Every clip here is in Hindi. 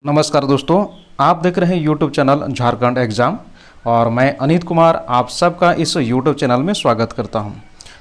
नमस्कार दोस्तों, आप देख रहे हैं यूट्यूब चैनल झारखंड एग्ज़ाम और मैं अनीत कुमार आप सबका इस यूट्यूब चैनल में स्वागत करता हूं।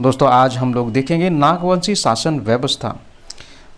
दोस्तों, आज हम लोग देखेंगे नागवंशी शासन व्यवस्था।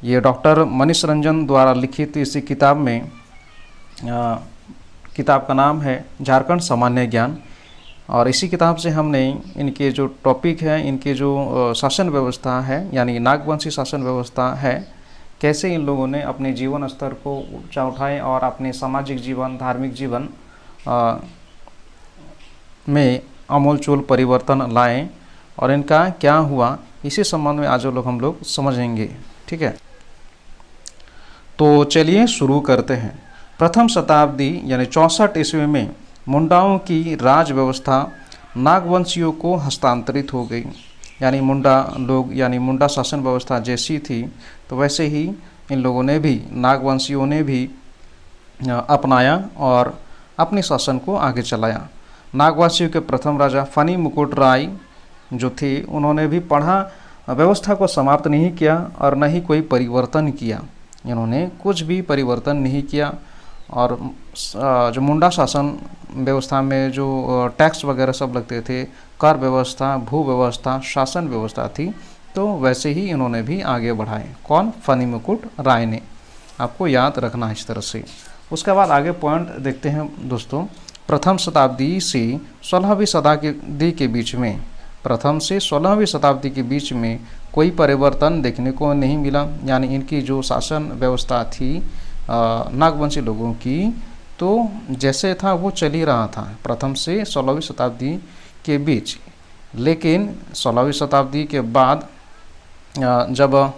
ये डॉक्टर मनीष रंजन द्वारा लिखित इसी किताब में किताब का नाम है झारखंड सामान्य ज्ञान। और इसी किताब से हमने इनके जो टॉपिक है, इनके जो शासन व्यवस्था है यानी नागवंशी शासन व्यवस्था है, कैसे इन लोगों ने अपने जीवन स्तर को ऊंचा उठाए और अपने सामाजिक जीवन, धार्मिक जीवन में आमूलचूल परिवर्तन लाए और इनका क्या हुआ, इसी संबंध में आज हम लोग समझेंगे। ठीक है, तो चलिए शुरू करते हैं। प्रथम शताब्दी यानी 64 ईस्वी में मुंडाओं की राज व्यवस्था नागवंशियों को हस्तांतरित हो गई। यानी मुंडा लोग यानी मुंडा शासन व्यवस्था जैसी थी तो वैसे ही इन लोगों ने भी, नागवंशियों ने भी अपनाया और अपने शासन को आगे चलाया। नागवंशियों के प्रथम राजा फनी मुकुट राय जो थे, उन्होंने भी पढ़ा व्यवस्था को समाप्त नहीं किया और न ही कोई परिवर्तन किया। इन्होंने कुछ भी परिवर्तन नहीं किया और जो मुंडा शासन व्यवस्था में जो टैक्स वगैरह सब लगते थे, कर व्यवस्था, भू व्यवस्था, शासन व्यवस्था थी, तो वैसे ही इन्होंने भी आगे बढ़ाए। कौन? फनी मुकुट राय ने। आपको याद रखना है इस तरह से। उसके बाद आगे पॉइंट देखते हैं दोस्तों। प्रथम शताब्दी से 16वीं शताब्दी के बीच में, प्रथम से 16वीं शताब्दी के बीच में कोई परिवर्तन देखने को नहीं मिला। यानी इनकी जो शासन व्यवस्था थी नागवंशी लोगों की, तो जैसे था वो चल ही रहा था प्रथम से 16वीं शताब्दी के बीच। लेकिन 16वीं शताब्दी के बाद जब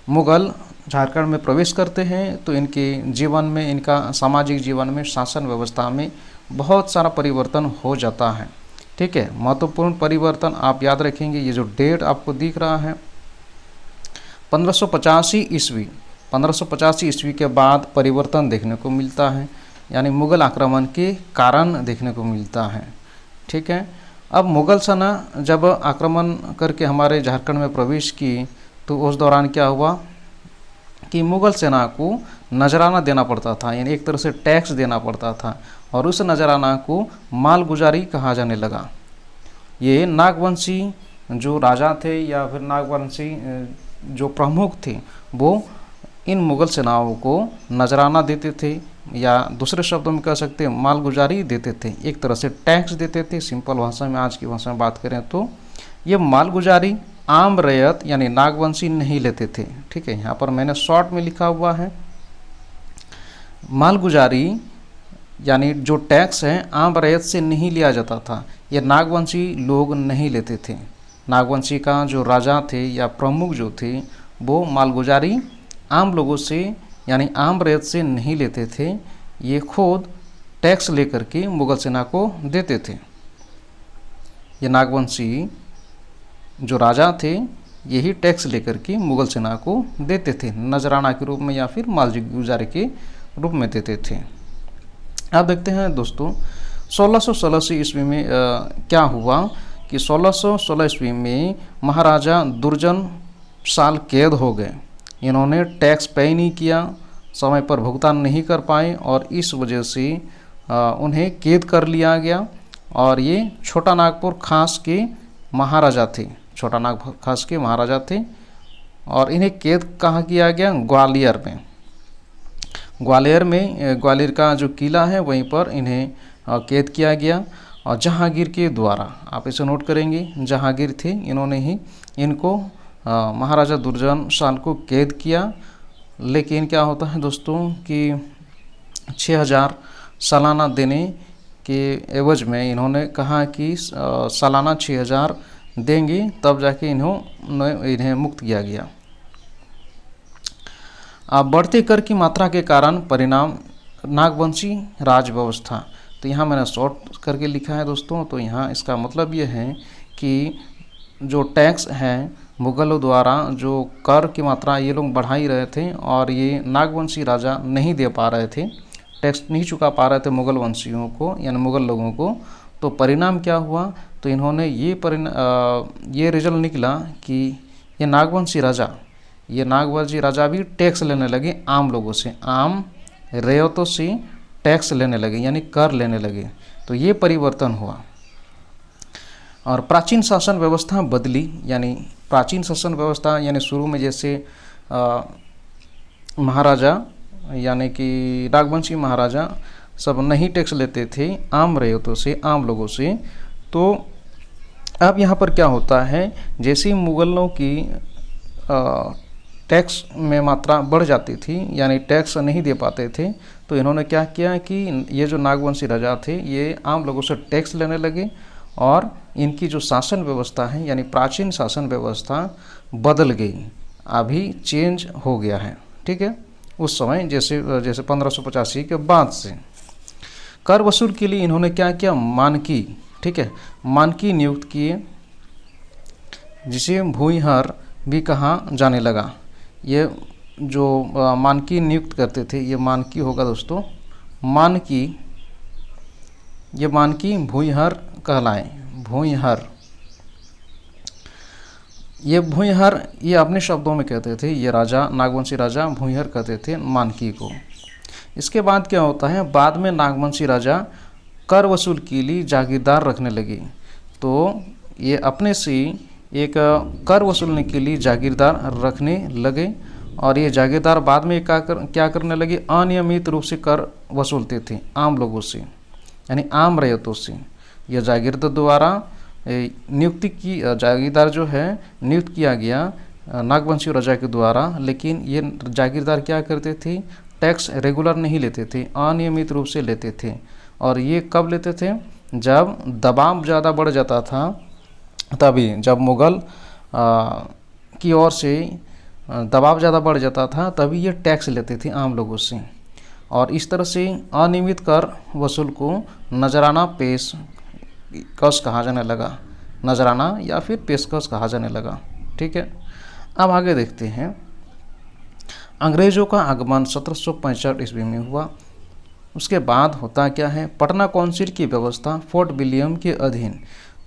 मुग़ल झारखंड में प्रवेश करते हैं तो इनके जीवन में, इनका सामाजिक जीवन में, शासन व्यवस्था में बहुत सारा परिवर्तन हो जाता है। ठीक है, महत्वपूर्ण परिवर्तन आप याद रखेंगे। ये जो डेट आपको दिख रहा है 1585 ईस्वी, 1585 ईस्वी के बाद परिवर्तन देखने को मिलता है। यानी मुग़ल आक्रमण के कारण देखने को मिलता है। ठीक है, अब मुग़ल सेना जब आक्रमण करके हमारे झारखंड में प्रवेश की तो उस दौरान क्या हुआ कि मुग़ल सेना को नजराना देना पड़ता था, यानी एक तरह से टैक्स देना पड़ता था और उस नजराना को मालगुजारी कहा जाने लगा। ये नागवंशी जो राजा थे या फिर नागवंशी जो प्रमुख थे, वो इन मुग़ल सेनाओं को नजराना देते थे, या दूसरे शब्दों में कह सकते हैं मालगुजारी देते थे, एक तरह से टैक्स देते थे। सिंपल भाषा में, आज की भाषा में बात करें तो ये मालगुजारी आम रैयत यानी नागवंशी नहीं लेते थे। ठीक है, यहाँ पर मैंने शॉर्ट में लिखा हुआ है, मालगुजारी यानी जो टैक्स है आम रैयत से नहीं लिया जाता था, ये नागवंशी लोग नहीं लेते थे। नागवंशी का जो राजा थे या प्रमुख जो थे, वो मालगुजारी आम लोगों से यानी आम रैयत से नहीं लेते थे, ये खुद टैक्स लेकर के मुग़ल सेना को देते थे। ये नागवंशी जो राजा थे, यही टैक्स लेकर के मुग़ल सेना को देते थे, नजराना के रूप में या फिर मालगुजारी के रूप में देते थे। अब देखते हैं दोस्तों 1616 ईस्वी में क्या हुआ कि 1616 ईस्वी में महाराजा दुर्जन साल कैद हो गए। इन्होंने टैक्स पे नहीं किया, समय पर भुगतान नहीं कर पाए और इस वजह से उन्हें कैद कर लिया गया। और ये छोटा नागपुर खास के महाराजा थे, छोटा नागपुर खास के महाराजा थे और इन्हें कैद कहाँ किया गया? ग्वालियर में। ग्वालियर का जो किला है वहीं पर इन्हें कैद किया गया और जहांगीर के द्वारा, आप इसे नोट करेंगे, जहांगीर थे, इन्होंने ही इनको महाराजा दुर्जन शाल को कैद किया। लेकिन क्या होता है दोस्तों कि 6000 सालाना देने के एवज में इन्होंने कहा कि सालाना 6000 देंगे, तब जाके इन्हें मुक्त किया गया। बढ़ते कर की मात्रा के कारण परिणाम नागवंशी राज व्यवस्था। तो यहाँ मैंने शॉर्ट करके लिखा है दोस्तों। तो यहाँ इसका मतलब ये है कि जो टैक्स है मुग़लों द्वारा, जो कर की मात्रा ये लोग बढ़ा ही रहे थे और ये नागवंशी राजा नहीं दे पा रहे थे, टैक्स नहीं चुका पा रहे थे मुग़ल वंशियों को यानी मुग़ल लोगों को। तो परिणाम क्या हुआ? तो इन्होंने ये रिजल्ट निकला कि ये नागवंशी राजा भी टैक्स लेने लगे आम लोगों से, आम रियायतों से टैक्स लेने लगे, यानी कर लेने लगे। तो ये परिवर्तन हुआ। और प्राचीन शासन व्यवस्था बदली, यानी प्राचीन शासन व्यवस्था यानी शुरू में जैसे महाराजा यानी कि नागवंशी महाराजा सब नहीं टैक्स लेते थे आम रैयतों से, आम लोगों से। तो अब यहाँ पर क्या होता है, जैसे ही मुगलों की टैक्स में मात्रा बढ़ जाती थी, यानी टैक्स नहीं दे पाते थे, तो इन्होंने क्या किया कि ये जो नागवंशी राजा थे ये आम लोगों से टैक्स लेने लगे और इनकी जो शासन व्यवस्था है यानी प्राचीन शासन व्यवस्था बदल गई, अभी चेंज हो गया है। ठीक है, उस समय जैसे 1585 के बाद से कर वसूल के लिए इन्होंने क्या किया, मानकी, ठीक है, मानकी नियुक्त किए, जिसे भूमिहार भी कहा जाने लगा। ये जो मानकी नियुक्त करते थे, ये मानकी होगा दोस्तों, मानकी, ये मानकी भूमिहार कहलाए, भूमिहार। ये भूमिहार ये अपने शब्दों में कहते थे, ये राजा नागवंशी राजा भूमिहार कहते थे मानकी को। इसके बाद क्या होता है, बाद में नागवंशी राजा कर वसूल के लिए जागीरदार रखने लगे। तो ये अपने से एक कर वसूलने के लिए जागीरदार रखने लगे और ये जागीरदार बाद में क्या करने लगे, अनियमित रूप से कर वसूलते थे आम लोगों से, यानी आम रैयतों से। यह जागीरदार द्वारा नियुक्ति की, जागीरदार जो है नियुक्त किया गया नागवंशी राजा के द्वारा, लेकिन ये जागीरदार क्या करते थे, टैक्स रेगुलर नहीं लेते थे, अनियमित रूप से लेते थे। और ये कब लेते थे, जब दबाव ज़्यादा बढ़ जाता था, तभी जब मुग़ल की ओर से दबाव ज़्यादा बढ़ जाता था तभी ये टैक्स लेते थे आम लोगों से। और इस तरह से अनियमित कर वसूल को नजराना पेशकश कहा जाने लगा, नजराना या फिर पेशकश कहा जाने लगा। ठीक है, अब आगे देखते हैं। अंग्रेज़ों का आगमन 1765 ईस्वी में हुआ। उसके बाद होता क्या है, पटना काउंसिल की व्यवस्था फोर्ट विलियम के अधीन।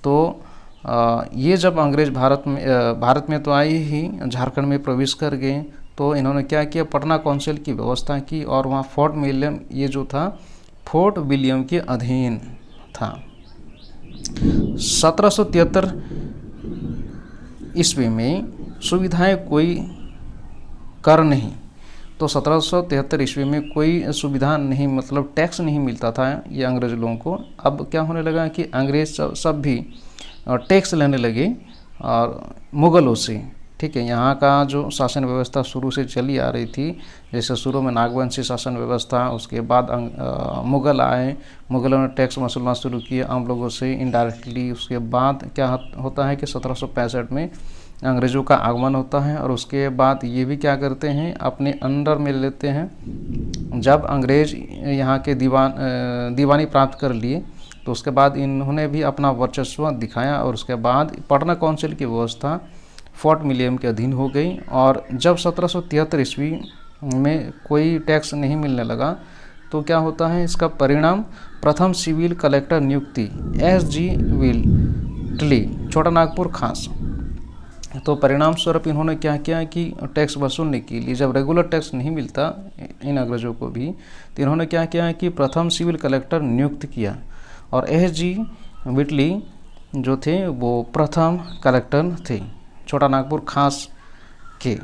तो ये जब अंग्रेज भारत में तो आए ही, झारखंड में प्रवेश कर गए, तो इन्होंने क्या किया, पटना काउंसिल की व्यवस्था की और वहाँ फोर्ट विलियम, ये जो था फोर्ट विलियम के अधीन था। 1773 ईस्वी में सुविधाएं कोई कर नहीं, तो 1773 ईस्वी में कोई सुविधा नहीं, मतलब टैक्स नहीं मिलता था ये अंग्रेज लोगों को। अब क्या होने लगा कि अंग्रेज सब भी टैक्स लेने लगे और मुग़लों से। ठीक है, यहाँ का जो शासन व्यवस्था शुरू से चली आ रही थी, जैसे शुरू में नागवंशी शासन व्यवस्था, उसके बाद मुग़ल आए, मुग़लों ने टैक्स वसूलना शुरू किए आम लोगों से इनडायरेक्टली। उसके बाद क्या होता है कि 1765 में अंग्रेज़ों का आगमन होता है और उसके बाद ये भी क्या करते हैं, अपने अंडर में लेते हैं। जब अंग्रेज़ यहाँ के दीवानी प्राप्त कर लिए तो उसके बाद इन्होंने भी अपना वर्चस्व दिखाया और उसके बाद पटना काउंसिल की व्यवस्था फोर्ट विलियम के अधीन हो गई। और जब 1773 ईस्वी में कोई टैक्स नहीं मिलने लगा तो क्या होता है, इसका परिणाम प्रथम सिविल कलेक्टर नियुक्ति SG विल्टली, छोटा नागपुर खास। तो परिणाम स्वरूप इन्होंने क्या किया कि टैक्स वसूलने के लिए, जब रेगुलर टैक्स नहीं मिलता इन अंग्रेजों को भी, तो इन्होंने क्या किया कि प्रथम सिविल कलेक्टर नियुक्त किया। और SG विल्टली जो थे वो प्रथम कलेक्टर थे छोटा नागपुर खास के।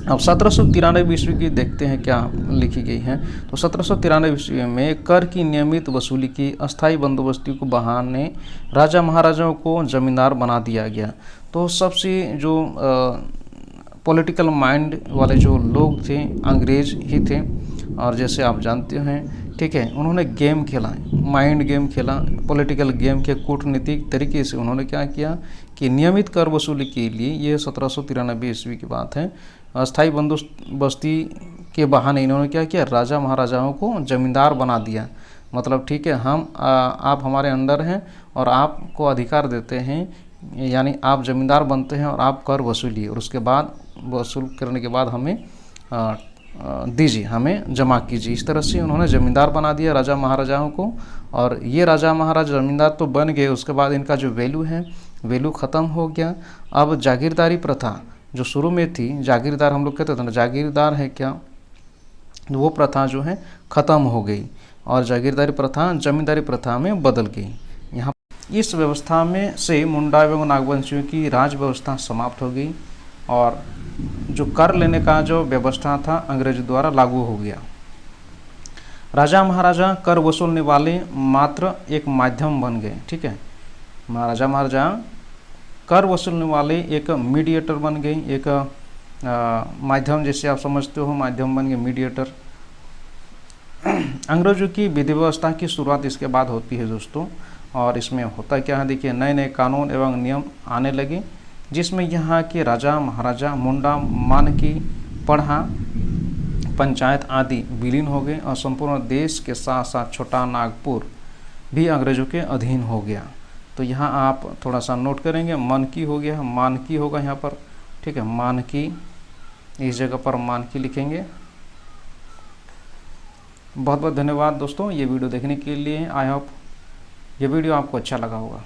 अब 1793 ईस्वी की देखते हैं क्या लिखी गई है। तो 1793 ईस्वी में कर की नियमित वसूली की अस्थायी बंदोबस्ती को बहाने राजा महाराजाओं को जमींदार बना दिया गया। तो सबसे जो पॉलिटिकल माइंड वाले जो लोग थे अंग्रेज ही थे, और जैसे आप जानते हैं, ठीक है, उन्होंने गेम खेला, माइंड गेम खेला, पॉलिटिकल गेम के कूटनीतिक तरीके से उन्होंने क्या किया कि नियमित कर वसूली के लिए, ये 1793 ईस्वी की बात है, अस्थायी बंदोबस्ती के बहाने इन्होंने क्या किया, राजा महाराजाओं को जमींदार बना दिया। मतलब ठीक है, आप हमारे अंडर हैं और आपको अधिकार देते हैं, यानी आप जमींदार बनते हैं और आप कर वसूलिए और उसके बाद वसूल करने के बाद हमें दीजिए, हमें जमा कीजिए। इस तरह से उन्होंने ज़मींदार बना दिया राजा महाराजाओं को। और ये राजा महाराजा ज़मींदार तो बन गए, उसके बाद इनका जो वैल्यू है, वैल्यू ख़त्म हो गया। अब जागीरदारी प्रथा जो शुरू में थी, जागीरदार हम लोग कहते थे ना, जागीरदार है क्या, वो प्रथा जो है ख़त्म हो गई और जागीरदारी प्रथा जमींदारी प्रथा में बदल गई। यहाँ इस व्यवस्था में से मुंडा एवं नागवंशियों की राज व्यवस्था समाप्त हो गई और जो कर लेने का जो व्यवस्था था अंग्रेज द्वारा लागू हो गया। राजा महाराजा कर वसूलने वाले मात्र एक माध्यम बन गए। ठीक है, महाराजा महाराजा कर वसूलने वाले एक मीडिएटर बन गए, एक माध्यम, जैसे आप समझते हो माध्यम बन गए, मीडिएटर। अंग्रेजों की विधि व्यवस्था की शुरुआत इसके बाद होती है दोस्तों, और इसमें होता क्या है देखिए, नए नए कानून एवं नियम आने लगे जिसमें यहाँ के राजा महाराजा मुंडा मानकी पढ़ा पंचायत आदि विलीन हो गए और संपूर्ण देश के साथ साथ छोटा नागपुर भी अंग्रेजों के अधीन हो गया। तो यहाँ आप थोड़ा सा नोट करेंगे, मनकी हो गया, मानकी होगा यहाँ पर। ठीक है, मानकी, इस जगह पर मानकी लिखेंगे। बहुत बहुत धन्यवाद दोस्तों ये वीडियो देखने के लिए। आई होप ये वीडियो आपको अच्छा लगा होगा।